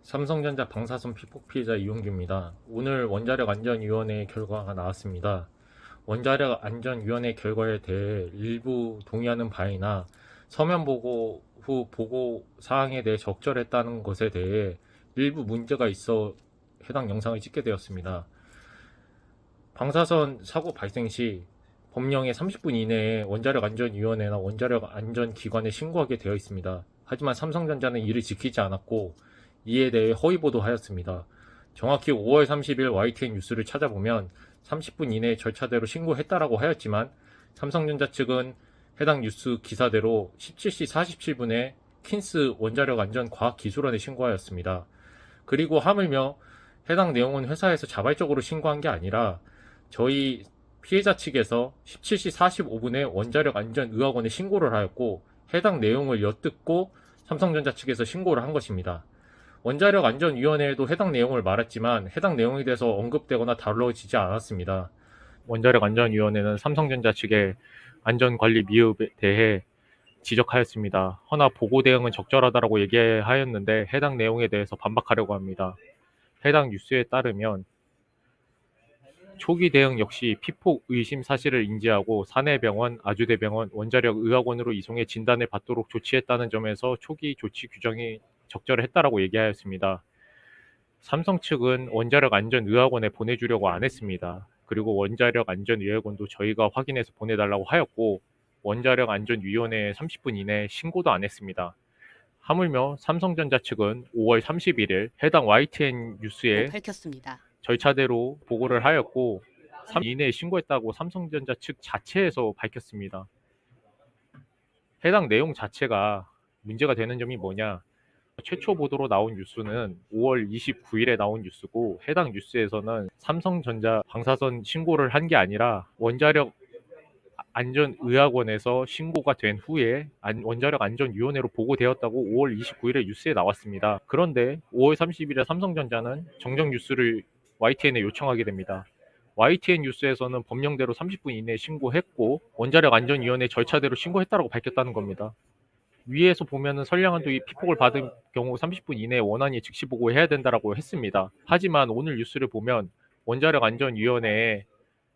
삼성전자 방사선 피폭 피해자 이용규입니다. 오늘 원자력 안전위원회 결과가 나왔습니다. 원자력 안전위원회 결과에 대해 일부 동의하는 바이나 서면 보고 후 보고 사항에 대해 적절했다는 것에 대해 일부 문제가 있어 해당 영상을 찍게 되었습니다. 방사선 사고 발생 시 법령에 30분 이내에 원자력 안전위원회나 원자력 안전기관에 신고하게 되어 있습니다. 하지만 삼성전자는 이를 지키지 않았고 이에 대해 허위 보도하였습니다. 정확히 5월 30일 YTN 뉴스를 찾아보면 30분 이내에 절차대로 신고했다라고 하였지만 삼성전자 측은 해당 뉴스 기사대로 17시 47분에 킨스 원자력 안전과학기술원에 신고하였습니다. 그리고 하물며 해당 내용은 회사에서 자발적으로 신고한 게 아니라 저희 피해자 측에서 17시 45분에 원자력 안전의학원에 신고를 하였고 해당 내용을 엿듣고 삼성전자 측에서 신고를 한 것입니다. 원자력 안전위원회에도 해당 내용을 말했지만 해당 내용에 대해서 언급되거나 다뤄지지 않았습니다. 원자력 안전위원회는 삼성전자 측의 안전관리 미흡에 대해 지적하였습니다. 허나 보고 대응은 적절하다고 얘기하였는데 해당 내용에 대해서 반박하려고 합니다. 해당 뉴스에 따르면 초기 대응 역시 피폭 의심 사실을 인지하고 사내병원, 아주대병원, 원자력의학원으로 이송해 진단을 받도록 조치했다는 점에서 초기 조치 규정이 적절했다라고 얘기하였습니다. 삼성 측은 원자력 안전의학원에 보내주려고 안 했습니다. 그리고 원자력 안전의학원도 저희가 확인해서 보내달라고 하였고 원자력 안전위원회에 30분 이내에 신고도 안 했습니다. 하물며 삼성전자 측은 5월 31일 해당 YTN 뉴스에 밝혔습니다. 절차대로 보고를 하였고 3분 이내에 신고했다고 삼성전자 측 자체에서 밝혔습니다. 해당 내용 자체가 문제가 되는 점이 뭐냐? 최초 보도로 나온 뉴스는 5월 29일에 나온 뉴스고 해당 뉴스에서는 삼성전자 방사선 신고를 한 게 아니라 원자력 안전의학원에서 신고가 된 후에 원자력 안전위원회로 보고되었다고 5월 29일에 뉴스에 나왔습니다. 그런데 5월 30일에 삼성전자는 정정 뉴스를 YTN에 요청하게 됩니다. YTN 뉴스에서는 법령대로 30분 이내에 신고했고 원자력 안전위원회 절차대로 신고했다고 밝혔다는 겁니다. 위에서 보면은 선량한도 이 피폭을 받은 경우 30분 이내에 원안위 즉시 보고해야 된다라고 했습니다. 하지만 오늘 뉴스를 보면 원자력 안전위원회에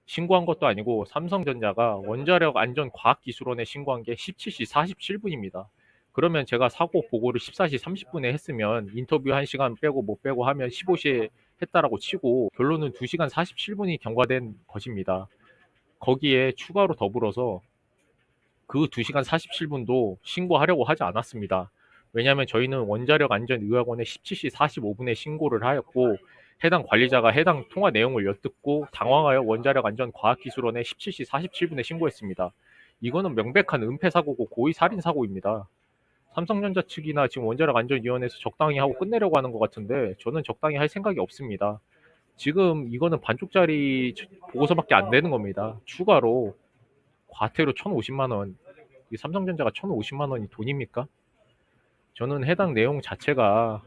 신고한 것도 아니고 삼성전자가 원자력 안전과학기술원에 신고한 게 17시 47분입니다. 그러면 제가 사고 보고를 14시 30분에 했으면 인터뷰 1시간 빼고 못 빼고 하면 15시에 했다라고 치고 결론은 2시간 47분이 경과된 것입니다. 거기에 추가로 더불어서 그 2시간 47분도 신고하려고 하지 않았습니다. 왜냐하면 저희는 원자력 안전의학원에 17시 45분에 신고를 하였고 해당 관리자가 해당 통화 내용을 엿듣고 당황하여 원자력 안전과학기술원에 17시 47분에 신고했습니다. 이거는 명백한 은폐 사고고 고의 살인 사고입니다. 삼성전자 측이나 지금 원자력 안전위원회에서 적당히 하고 끝내려고 하는 것 같은데 저는 적당히 할 생각이 없습니다. 지금 이거는 반쪽짜리 보고서밖에 안 되는 겁니다. 추가로 과태료 1,050만 원, 삼성전자가 1,050만 원이 돈입니까? 저는 해당 내용 자체가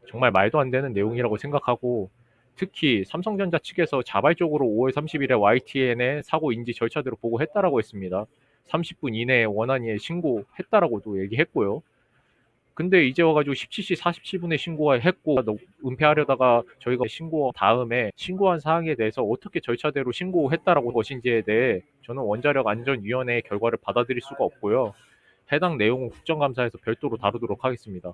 정말 말도 안 되는 내용이라고 생각하고 특히 삼성전자 측에서 자발적으로 5월 30일에 YTN에 사고 인지 절차대로 보고했다라고 했습니다. 30분 이내에 원안위에 신고했다라고도 얘기했고요. 근데 이제 와가지고 17시 47분에 신고했고 은폐하려다가 저희가 신고 다음에 신고한 사항에 대해서 어떻게 절차대로 신고했다라고 것인지에 대해 저는 원자력 안전위원회의 결과를 받아들일 수가 없고요. 해당 내용은 국정감사에서 별도로 다루도록 하겠습니다.